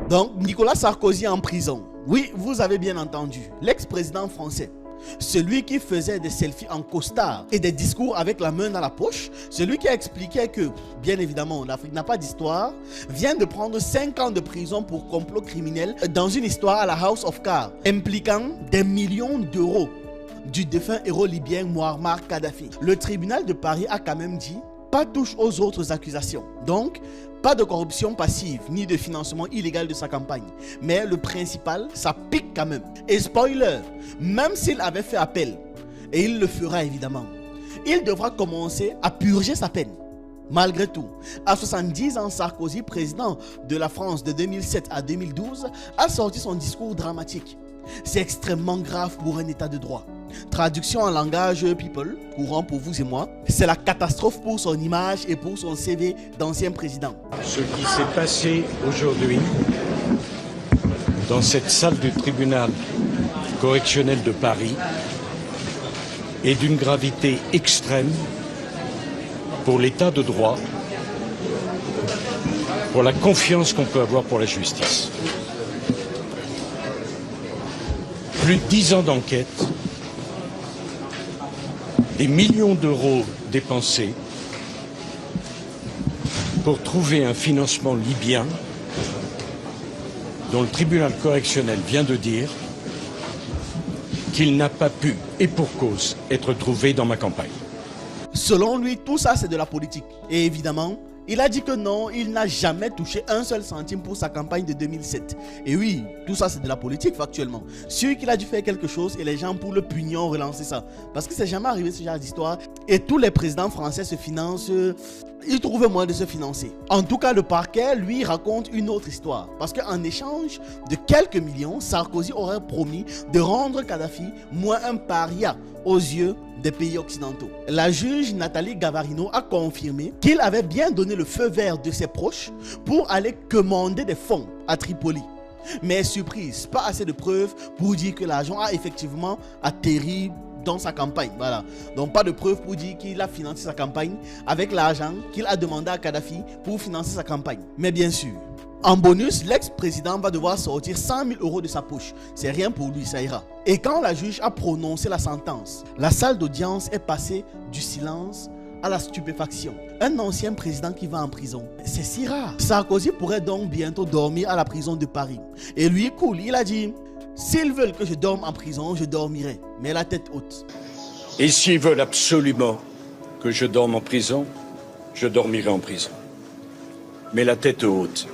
Donc, Nicolas Sarkozy en prison. Oui, vous avez bien entendu. L'ex-président français. Celui qui faisait des selfies en costard et des discours avec la main dans la poche, celui qui expliquait que, bien évidemment, l'Afrique n'a pas d'histoire, vient de prendre 5 ans de prison pour complot criminel dans une histoire à la House of Cards, impliquant des millions d'euros du défunt héros libyen Muammar Kadhafi. Le tribunal de Paris a quand même dit pas touche aux autres accusations. Donc, pas de corruption passive ni de financement illégal de sa campagne. Mais le principal, ça pique quand même. Et spoiler, même s'il avait fait appel, et il le fera évidemment, il devra commencer à purger sa peine. Malgré tout, à 70 ans, Sarkozy, président de la France de 2007 à 2012, a sorti son discours dramatique. C'est extrêmement grave pour un état de droit. Traduction en langage people, courant pour vous et moi, c'est la catastrophe pour son image et pour son CV d'ancien président. Ce qui s'est passé aujourd'hui dans cette salle du tribunal correctionnel de Paris est d'une gravité extrême pour l'état de droit, pour la confiance qu'on peut avoir pour la justice. Plus de 10 ans d'enquête, des millions d'euros dépensés pour trouver un financement libyen dont le tribunal correctionnel vient de dire qu'il n'a pas pu, et pour cause, être trouvé dans ma campagne. Selon lui, tout ça c'est de la politique. Et évidemment, il a dit que non, il n'a jamais touché un seul centime pour sa campagne de 2007. Et oui, tout ça c'est de la politique factuellement. Sûr qu'il a dû faire quelque chose et les gens pour le punir ont relancé ça. Parce que c'est jamais arrivé ce genre d'histoire. Et tous les présidents français se financent, ils trouvent moyen de se financer. En tout cas, le parquet, lui, raconte une autre histoire. Parce qu'en échange de quelques millions, Sarkozy aurait promis de rendre Kadhafi moins un paria aux yeux des pays occidentaux. La juge Nathalie Gavarino a confirmé qu'il avait bien donné le feu vert de ses proches pour aller commander des fonds à Tripoli. Mais surprise, pas assez de preuves pour dire que l'argent a effectivement atterri dans sa campagne. Voilà. Donc pas de preuves pour dire qu'il a financé sa campagne avec l'argent qu'il a demandé à Kadhafi pour financer sa campagne. Mais bien sûr, en bonus, l'ex-président va devoir sortir 100 000 euros de sa poche. C'est rien pour lui, ça ira. Et quand la juge a prononcé la sentence, la salle d'audience est passée du silence à la stupéfaction. Un ancien président qui va en prison, c'est si rare. Sarkozy pourrait donc bientôt dormir à la prison de Paris. Et lui, cool, il a dit, s'ils veulent que je dorme en prison, je dormirai, mais la tête haute. Et s'ils veulent absolument que je dorme en prison, je dormirai en prison, mais la tête haute.